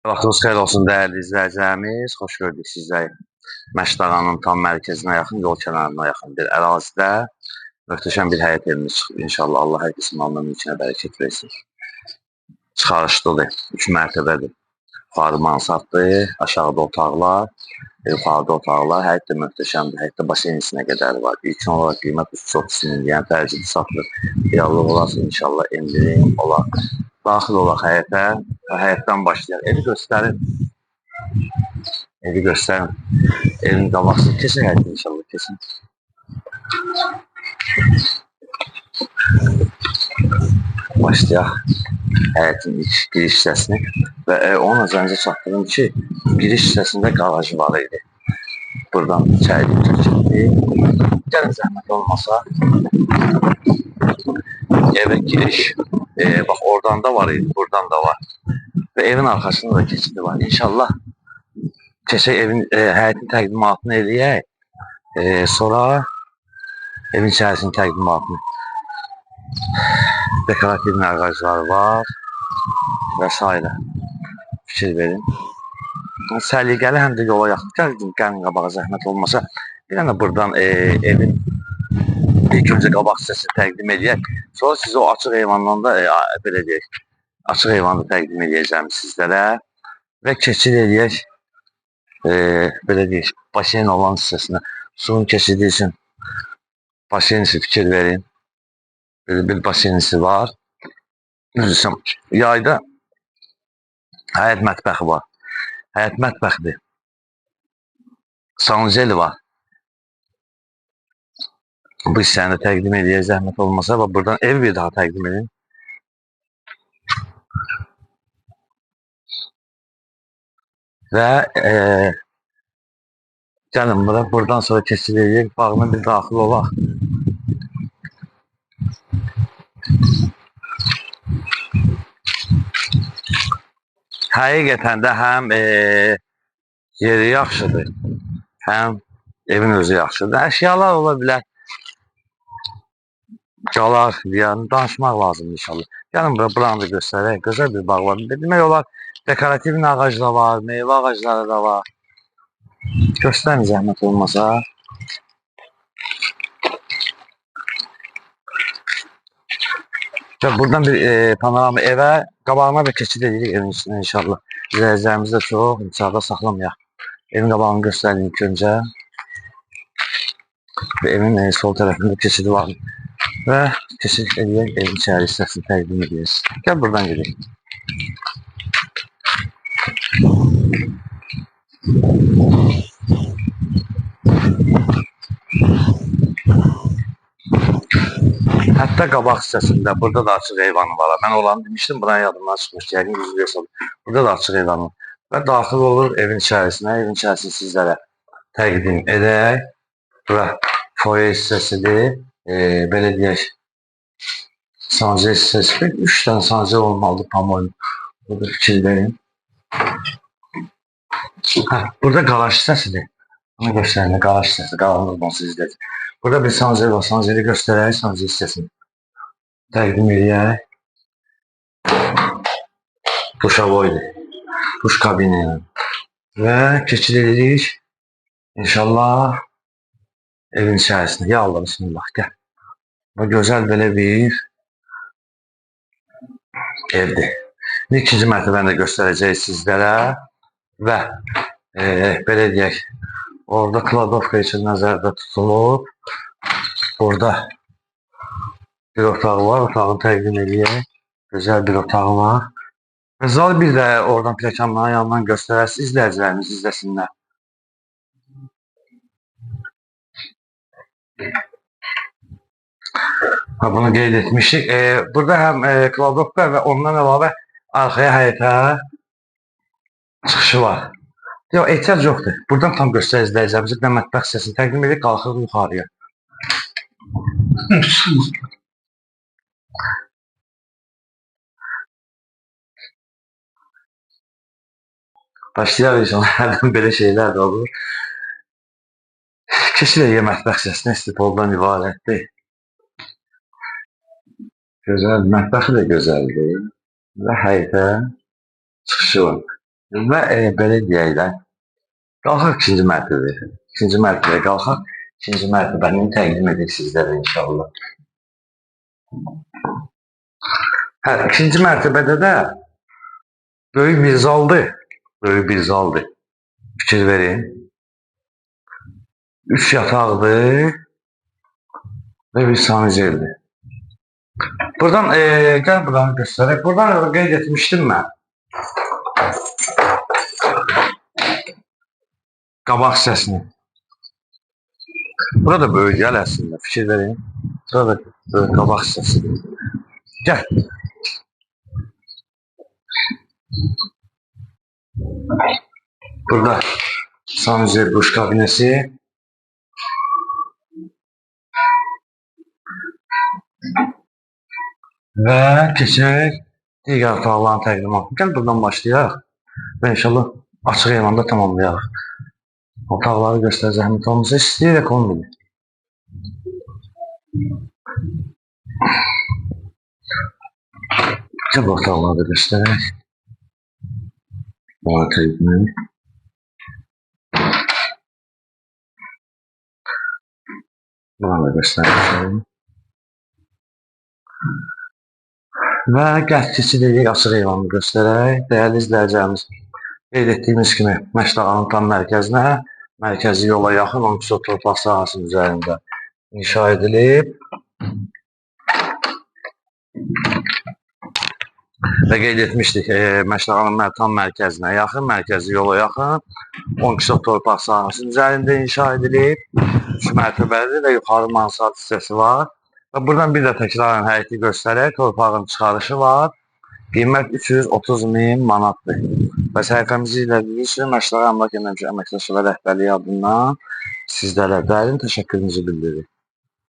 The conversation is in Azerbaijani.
Vaxtınız xeyir olsun dəyərli izləyicilərimiz. Xoş gördük sizləri. Məşdağanın tam mərkəzinə yaxın, yol kənarına yaxın bir ərazidə möhtəşəm bir həyət evimiz çıxıb. İnşallah Allah hər kəsin malına mülkünə bərəkət versin. Çıxarışlıdır, 3 mərtəbədir. Yuxarı mansarddır, aşağıda otaqlar, yuxarıda otaqlar. Həyət də möhtəşəmdir. Həyətdə basensinə qədər var. İlkin olaraq qiymət 330 min, yəni tərcihli satılır. Reallıq olarsa inşallah endirim olar. Daxil olaq həyətə və həyətdən başlayaq. Evi göstərin. Evi göstərin. Evin qabaqsız kesin həyətdə inşallah kesin. Başlayaq həyətin ilk giriş hissəsini və ona zəncə çatdırım ki, giriş hissəsində qarajı var idi. Buradan içəri çəkildi. Gəlin zəhmət olmasa evə giriş. Bax oradan da var idi, buradan da var. Və evin arxasında da keçidi var. İnşallah keçək evin həyətin təqdimatını eləyək. Sonra evin içərisinin təqdimatını. Dekorativ ağaclar var və s. Fikir verin. Səliqəli həm də yola yaxın. Gəlin qabağa zəhmət olmasa. Bir dənə buradan evin ilk öncə qabaq hissəsini təqdim edək. Sonra sizə o açıq heyvandan da belə deyək. Açıq heyvanı təqdim edəcəm sizlərə və keçid edək belə deyək, basen olan hissəsinə. Suyun keçidi üçün basenisi fikir verin. Böyle bir basenisi var. Üzülsəm, yayda həyət mətbəxi var. Həyət mətbəxidir. Sanuzeli var. Bu hissəni təqdim edək zəhmət olmasa və buradan ev bir daha təqdim edin. Və gəlin buradan sonra keçid edək, bağına bir daxil olaq. Həqiqətən də həm yeri yaxşıdır, həm evin özü yaxşıdır. Əşyalar ola bilər, qalar, yəni danışmaq lazımdır inşallah. Gəlin buranı da göstərək, gözəl bir bağ var. Demək olar, dekorativ ağac da var, meyvə ağacları da var. Göstərin zəhmət olmasa. Buradan bir panorama evə, qabağına da keçid edirik evin içində inşallah. İzləyicilərimizi də çox içərdə saxlamayaq. Evin qabağını göstərin ilk öncə. Və evin sol tərəfində keçidi var. Və keçid edək evin içəri hissəsini təqdim edək. Gəl buradan gedək. Hətta qabaq hissəsində, burada da açıq heyvanı var. Mən olanı demişdim, buranın yadımdan çıxmış. Yəqin yüzü hesab. Burada da açıq heyvanı var. Və daxil olur evin içərisinə. Evin içərisini sizlərə təqdim edək. Bura foyer hissəsidir. Belə deyək, sancı hissəsi. 3 dənə sancı olmalıdır pamoyun. Burada fikir verin. Burada qaraj hissəsidir. Bunu göstərin, qaraj hissəsi, qaranlıq olsun izləyəcək. Burada bir sancı var, sancıyı göstərək, sancı hissəsini təqdim edək. Duşavoydur, duş kabini və keçid edirik. İnşallah evin içərisində. Ya Allah, bismillah, gəl. Bu gözəl belə bir evdir. İkinci mərtəbəni də göstərəcək sizlərə və belə deyək, orada kladovka üçün nəzərdə tutulub. Burada bir otağı var, otağını təqdim edək. Gözəl bir otağı var. Və zal bir də oradan pləkanların yanından göstərərsiz, izləyicilərimiz izləsinlər. Bunu qeyd etmişdik. Burada həm kladovka və ondan əlavə arxaya həyətə çıxışı var. Yox, ehtiyac yoxdur. Buradan tam göstər izləyicilərimizə bir mətbəx hissəsini təqdim edək, qalxırıq yuxarıya. Başlayarıq inşallah, hərdən belə şeylər də olur. Keçid edək mətbəx hissəsinə, istipoldan ibarətdir. Gözəl, mətbəxi də gözəldir və həyətə çıxışı var. Və belə deyək də, qalxaq ikinci mərtəbəyə. İkinci mərtəbəyə qalxaq. İkinci mərtəbəni təqdim edək sizlərə inşallah. Hə, ikinci mərtəbədə də böyük bir zaldır. Böyük bir zaldır. Fikir verin. 3 yataqdır və bir sanuzeldir. Buradan gəl buradan göstərək. Buradan qeyd etmişdim mən. Qabaq hissəsini. Burada böyük gəl əslində. Fikir verin. Burada böyük qabaq hissəsi. Gəl. Burada sanuzel duş kabinesi. Və keçək digər otaqların təqdimatı. Gəl buradan başlayaq və inşallah açıq eyvanda tamamlayaq. Otaqları göstər zəhmət olmasa istəyirək onu bilir. Gəl bu otaqları da göstərək. Bana təqdim. Buna da göstərək. Və gəl keçirik açıq eyvanı göstərək. Dəyərli izləyicilərimiz, qeyd etdiyimiz kimi Məşdağanın tam mərkəzinə, mərkəzi yola yaxın 12 sot torpaq sahəsinin üzərində inşa edilib. Və qeyd etmişdik, Məşdağanın tam mərkəzinə yaxın, mərkəzi yola yaxın 12 sot torpaq sahəsinin üzərində inşa edilib. 3 mərtəbəli və yuxarı mansard hissəsi var. Və buradan bir də təkrarən həyəti göstərək, torpağın çıxarışı var. Qiymət 330.000 manatdır. Və səhifəmizi izlədiyiniz üçün Məşdəğa Əmlak Əməkdaşlığı rəhbərliyi adından sizlərə dərin təşəkkürümüzü bildiririk.